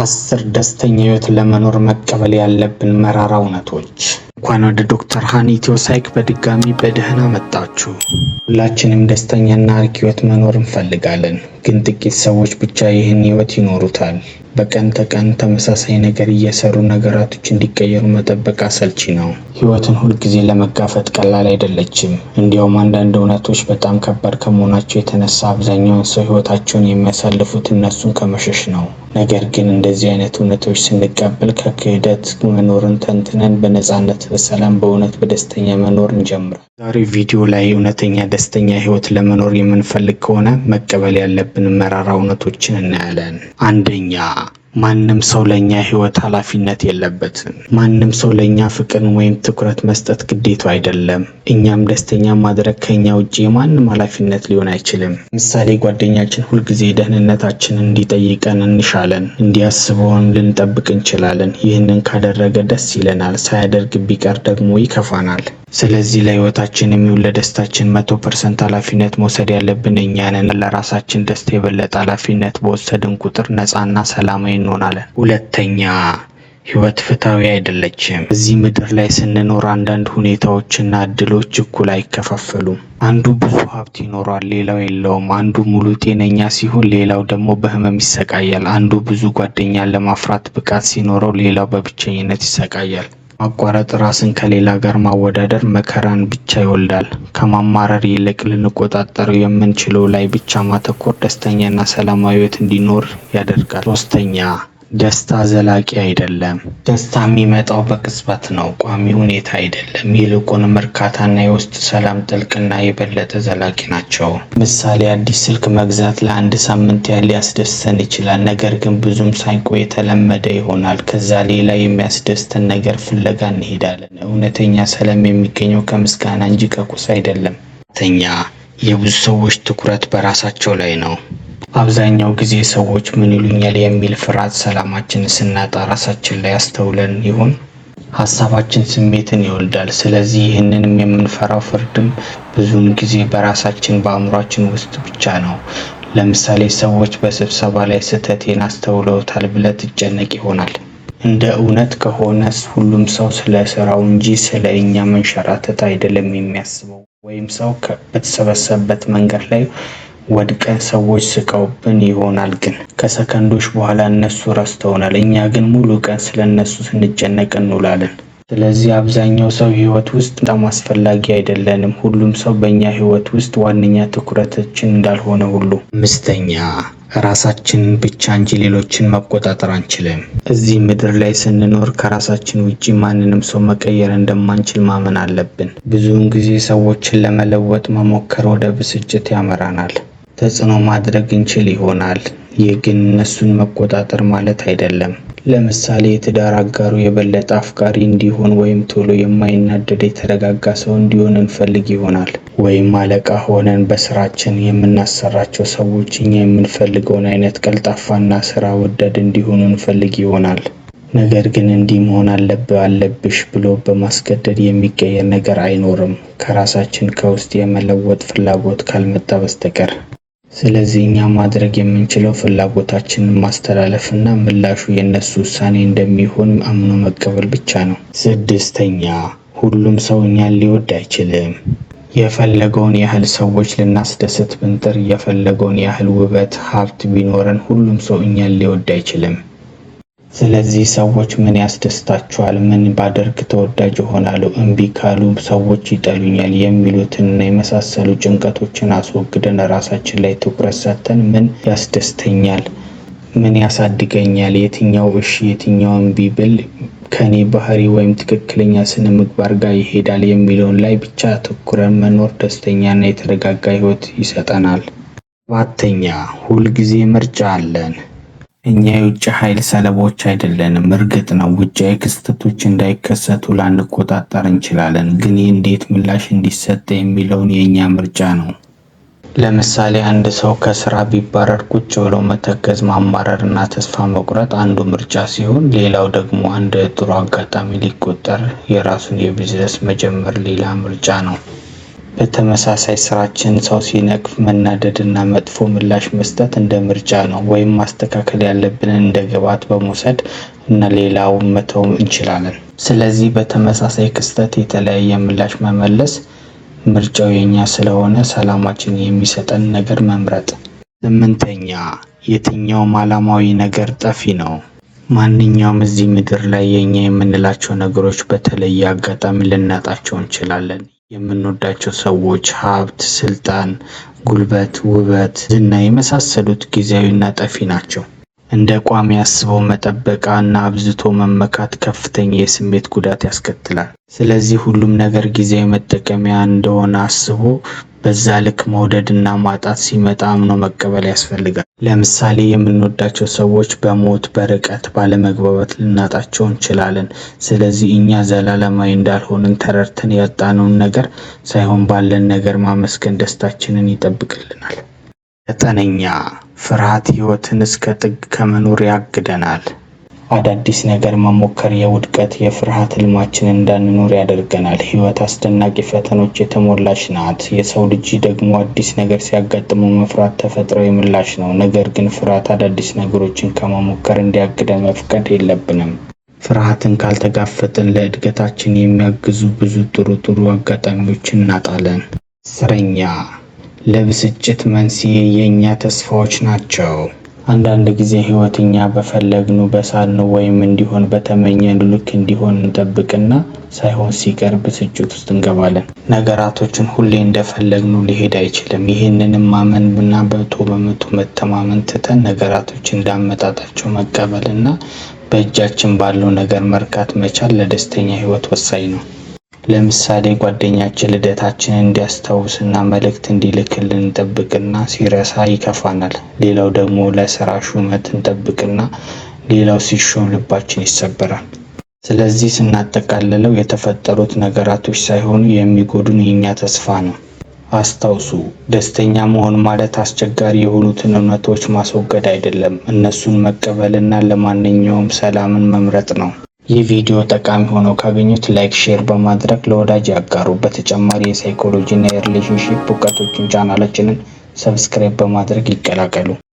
10 ደስተኛ ህይወት ለመኖር መቀበል ያለብን መራራ እውነቶች። እንኳን ወደ ዶክተር ሃኒ ኢትዮ ሳይክ በድጋሚ በደህና መጣችሁ። ሁላችንም ደስተኛና አርኪ ህይወት መኖር እንፈልጋለን፣ ግን ጥቂት ሰዎች ብቻ ይህን ህይወት ይኖሩታል። በቀን ተቀን ተመሳሳይ ነገር እየሰሩ ነገራቶች እንዲቀየሩ መጠበቅ አሰልቺ ነው። ህይወትን ሁልጊዜ ለመጋፈጥ ቀላል አይደለችም። እንዲያውም አንዳንድ እውነቶች በጣም ከባድ ከመሆናቸው የተነሳ አብዛኛውን ሰው ህይወታቸውን የሚያሳልፉት እነሱን ከመሸሽ ነው። ነገር ግን እንደዚህ አይነት እውነቶች ስንቀበል ከክህደት መኖርን ተንትነን በነፃነት፣ በሰላም፣ በእውነት በደስተኛ መኖር እንጀምራለን። ዛሬ ቪዲዮ ላይ እውነተኛ ደስተኛ ህይወት ለመኖር የምንፈልግ ከሆነ መቀበል ያለብን መራራ እውነቶችን እናያለን። አንደኛ፣ ማንም ሰው ለኛ ህይወት ኃላፊነት የለበትም። ማንም ሰው ለኛ ፍቅርን ወይም ትኩረት መስጠት ግዴታው አይደለም። እኛም ደስተኛ ማድረግ ከኛ ውጪ የማንም ኃላፊነት ሊሆን አይችልም። ምሳሌ፣ ጓደኛችን ሁልጊዜ ደህንነታችንን እንዲጠይቀን እንሻለን፣ እንዲያስበውን ልንጠብቅ እንችላለን። ይህንን ካደረገ ደስ ይለናል፣ ሳያደርግ ቢቀር ደግሞ ይከፋናል። ስለዚህ ለህይወታችን የሚውል ለደስታችን 100% ኃላፊነት መውሰድ ያለብን እኛ ነን። ለራሳችን ደስታ የበለጠ ኃላፊነት በወሰድን ቁጥር ነፃና ሰላማዊ እንሆናለን። ሁለተኛ፣ ህይወት ፍትሃዊ አይደለችም። እዚህ ምድር ላይ ስንኖር አንዳንድ ሁኔታዎችና እድሎች እኩል አይከፋፈሉም። አንዱ ብዙ ሀብት ይኖራል፣ ሌላው የለውም። አንዱ ሙሉ ጤነኛ ሲሆን፣ ሌላው ደግሞ በህመም ይሰቃያል። አንዱ ብዙ ጓደኛ ለማፍራት ብቃት ሲኖረው፣ ሌላው በብቸኝነት ይሰቃያል። ማቋረጥ፣ ራስን ከሌላ ጋር ማወዳደር መከራን ብቻ ይወልዳል። ከማማረር ይልቅ ልንቆጣጠረው የምንችለው ላይ ብቻ ማተኮር ደስተኛና ሰላማዊ ህይወት እንዲኖር ያደርጋል። ሶስተኛ፣ ደስታ ዘላቂ አይደለም። ደስታ የሚመጣው በቅጽበት ነው፣ ቋሚ ሁኔታ አይደለም። ይልቁንም እርካታና የውስጥ ሰላም ጥልቅና የበለጠ ዘላቂ ናቸው። ምሳሌ፣ አዲስ ስልክ መግዛት ለአንድ ሳምንት ያህል ሊያስደስተን ይችላል። ነገር ግን ብዙም ሳይቆይ የተለመደ ይሆናል። ከዛ ሌላ የሚያስደስተን ነገር ፍለጋ እንሄዳለን። እውነተኛ ሰላም የሚገኘው ከምስጋና እንጂ ከቁስ አይደለም። አራተኛ፣ የብዙ ሰዎች ትኩረት በራሳቸው ላይ ነው። አብዛኛው ጊዜ ሰዎች ምን ይሉኛል የሚል ፍርሃት ሰላማችንን ስናጣ ራሳችን ላይ አስተውለን ይሆን? ሀሳባችን ስሜትን ይወልዳል። ስለዚህ ይህንንም የምንፈራው ፍርድም ብዙውን ጊዜ በራሳችን በአእምሯችን ውስጥ ብቻ ነው። ለምሳሌ፣ ሰዎች በስብሰባ ላይ ስህተቴን አስተውለውታል ብለህ ትጨነቅ ይሆናል። እንደ እውነት ከሆነስ ሁሉም ሰው ስለ ስራው እንጂ ስለ እኛ መንሸራተት አይደለም የሚያስበው። ወይም ሰው በተሰበሰበበት መንገድ ላይ ወድቀን ሰዎች ስቀውብን ይሆናል፣ ግን ከሰከንዶች በኋላ እነሱ ረስተውናል። እኛ ግን ሙሉ ቀን ስለ እነሱ ስንጨነቅ እንውላለን። ስለዚህ አብዛኛው ሰው ህይወት ውስጥ በጣም አስፈላጊ አይደለንም። ሁሉም ሰው በእኛ ህይወት ውስጥ ዋነኛ ትኩረታችን እንዳልሆነ ሁሉ። አምስተኛ፣ ራሳችንን ብቻ እንጂ ሌሎችን መቆጣጠር አንችልም። እዚህ ምድር ላይ ስንኖር ከራሳችን ውጪ ማንንም ሰው መቀየር እንደማንችል ማመን አለብን። ብዙውን ጊዜ ሰዎችን ለመለወጥ መሞከር ወደ ብስጭት ያመራናል። ተጽዕኖ ማድረግ እንችል ይሆናል፣ ይህ ግን እነሱን መቆጣጠር ማለት አይደለም። ለምሳሌ፣ የትዳር አጋሩ የበለጠ አፍቃሪ እንዲሆን ወይም ቶሎ የማይናደድ የተረጋጋ ሰው እንዲሆን እንፈልግ ይሆናል። ወይም አለቃ ሆነን በስራችን የምናሰራቸው ሰዎች እኛ የምንፈልገውን አይነት ቀልጣፋና ስራ ወዳድ እንዲሆኑ እንፈልግ ይሆናል። ነገር ግን እንዲህ መሆን አለብሽ ብሎ በማስገደድ የሚቀየር ነገር አይኖርም፣ ከራሳችን ከውስጥ የመለወጥ ፍላጎት ካልመጣ በስተቀር። ስለዚህ እኛ ማድረግ የምንችለው ፍላጎታችንን ማስተላለፍና ምላሹ የነሱ ውሳኔ እንደሚሆን አምኖ መቀበል ብቻ ነው። ስድስተኛ፣ ሁሉም ሰው እኛን ሊወድ አይችልም። የፈለገውን ያህል ሰዎች ልናስደስት ብንጥር፣ የፈለገውን ያህል ውበት፣ ሀብት ቢኖረን ሁሉም ሰው እኛን ሊወድ አይችልም። ስለዚህ ሰዎች ምን ያስደስታቸዋል፣ ምን ባደርግ ተወዳጅ እሆናለሁ፣ እምቢ ካሉ ሰዎች ይጠሉኛል የሚሉትንና የመሳሰሉ ጭንቀቶችን አስወግደን ራሳችን ላይ ትኩረት ሰጥተን ምን ያስደስተኛል፣ ምን ያሳድገኛል፣ የትኛው እሺ የትኛው እምቢ ብል ከኔ ባህሪ ወይም ትክክለኛ ስነ ምግባር ጋር ይሄዳል የሚለውን ላይ ብቻ አተኩረን መኖር ደስተኛና የተረጋጋ ህይወት ይሰጠናል። ሰባተኛ፣ ሁልጊዜ ምርጫ አለን። እኛ የውጭ ኃይል ሰለቦች አይደለንም። እርግጥ ነው ውጫዊ ክስተቶች እንዳይከሰቱ ላንቆጣጠር እንችላለን፣ ግን እንዴት ምላሽ እንዲሰጥ የሚለውን የእኛ ምርጫ ነው። ለምሳሌ፣ አንድ ሰው ከስራ ቢባረር ቁጭ ብሎ መተከዝ፣ ማማረር እና ተስፋ መቁረጥ አንዱ ምርጫ ሲሆን፣ ሌላው ደግሞ አንድ ጥሩ አጋጣሚ ሊቆጠር የራሱን የቢዝነስ መጀመር ሌላ ምርጫ ነው። በተመሳሳይ ስራችን ሰው ሲነቅፍ መናደድና መጥፎ ምላሽ መስጠት እንደ ምርጫ ነው፣ ወይም ማስተካከል ያለብንን እንደ ግብዓት በመውሰድ እና ሌላውን መተው እንችላለን። ስለዚህ በተመሳሳይ ክስተት የተለያየ ምላሽ መመለስ ምርጫው የኛ ስለሆነ ሰላማችን የሚሰጠን ነገር መምረጥ። 8ኛ የትኛውም ዓላማዊ ነገር ጠፊ ነው። ማንኛውም እዚህ ምድር ላይ የኛ የምንላቸው ነገሮች በተለየ አጋጣሚ ልናጣቸው እንችላለን። የምንወዳቸው ሰዎች፣ ሀብት፣ ስልጣን፣ ጉልበት፣ ውበት፣ ዝና የመሳሰሉት ጊዜያዊና ጠፊ ናቸው። እንደ ቋሚ አስበው መጠበቅ እና አብዝቶ መመካት ከፍተኛ የስሜት ጉዳት ያስከትላል። ስለዚህ ሁሉም ነገር ጊዜያዊ መጠቀሚያ እንደሆነ አስቦ በዛ ልክ መውደድና ማጣት ሲመጣ አምኖ መቀበል ያስፈልጋል። ለምሳሌ የምንወዳቸው ሰዎች በሞት፣ በርቀት፣ ባለመግባባት ልናጣቸው እንችላለን። ስለዚህ እኛ ዘላለማዊ እንዳልሆንን ተረድተን ያጣነውን ነገር ሳይሆን ባለን ነገር ማመስገን ደስታችንን ይጠብቅልናል። 9ኛ ፍርሃት ህይወትን እስከ ጥግ ከመኖር ያግደናል። አዳዲስ ነገር መሞከር የውድቀት የፍርሃት ህልማችንን እንዳንኖር ያደርገናል። ህይወት አስደናቂ ፈተኖች የተሞላች ናት። የሰው ልጅ ደግሞ አዲስ ነገር ሲያጋጥመው መፍራት ተፈጥሯዊ ምላሽ ነው። ነገር ግን ፍርሃት አዳዲስ ነገሮችን ከመሞከር እንዲያግደን መፍቀድ የለብንም። ፍርሃትን ካልተጋፈጥን ለእድገታችን የሚያግዙ ብዙ ጥሩ አጋጣሚዎችን እናጣለን። 10ኛ ለብስጭት መንስኤ የኛ ተስፋዎች ናቸው። አንዳንድ ጊዜ ህይወት እኛ በፈለግነው በሳልነው ወይም እንዲሆን በተመኘነው ልክ እንዲሆን እንጠብቅና ሳይሆን ሲቀር ብስጭት ውስጥ እንገባለን። ነገራቶችን ሁሌ እንደፈለግነው ሊሄድ አይችልም። ይህንንም ማመንና በመቶ መተማመን ትተን ነገራቶች እንዳመጣጣቸው መቀበልና በእጃችን ባለው ነገር መርካት መቻል ለደስተኛ ህይወት ወሳኝ ነው። ለምሳሌ ጓደኛችን ልደታችንን እንዲያስታውስና መልእክት እንዲልክልን እንጠብቅና ሲረሳ ይከፋናል። ሌላው ደግሞ ለስራ ሹመት እንጠብቅና ሌላው ሲሾም ልባችን ይሰበራል። ስለዚህ ስናጠቃልለው የተፈጠሩት ነገራቶች ሳይሆኑ የሚጎዱን የኛ ተስፋ ነው። አስታውሱ፣ ደስተኛ መሆን ማለት አስቸጋሪ የሆኑትን እውነቶች ማስወገድ አይደለም፣ እነሱን መቀበልና ለማንኛውም ሰላምን መምረጥ ነው። ይህ ቪዲዮ ጠቃሚ ሆኖ ካገኙት ላይክ፣ ሼር በማድረግ ለወዳጅ ያጋሩ። በተጨማሪ የሳይኮሎጂ እና የሪሌሽንሺፕ እውቀቶችን ቻናላችንን ሰብስክራይብ በማድረግ ይቀላቀሉ።